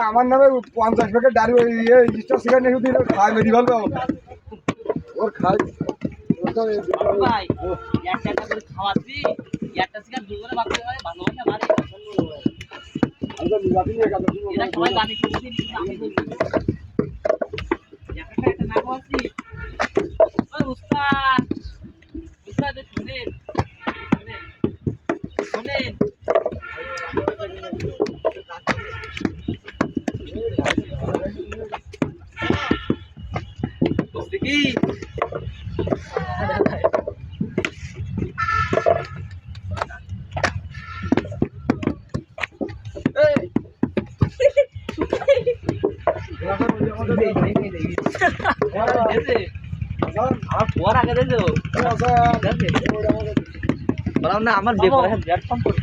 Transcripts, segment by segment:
আমার নামে 50 packet ডারি star cigarette নিয়ে শুধু খাই মেরি ভালো ওর খাই আমার বিরাট সম্পর্ক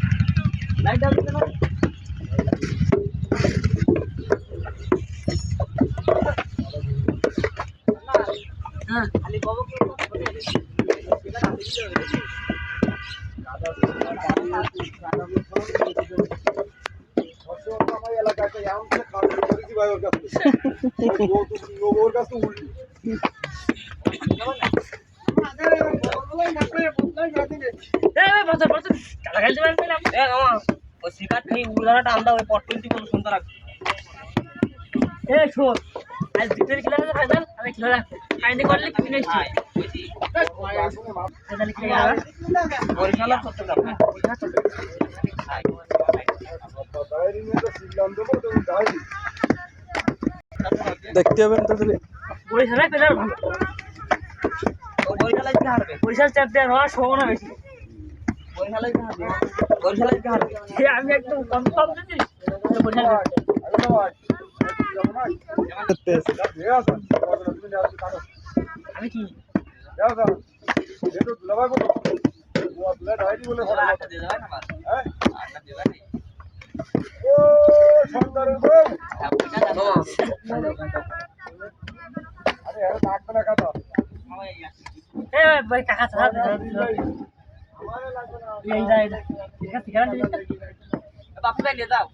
দেখতে হবেন তো বরিশালে প্লেয়ার ভালো বরিশাল চ্যাম্পিয়ন হওয়ার সম্ভাবনা বেশি আমি একদম কনফার্ম যদি আমি কি কাকা যাও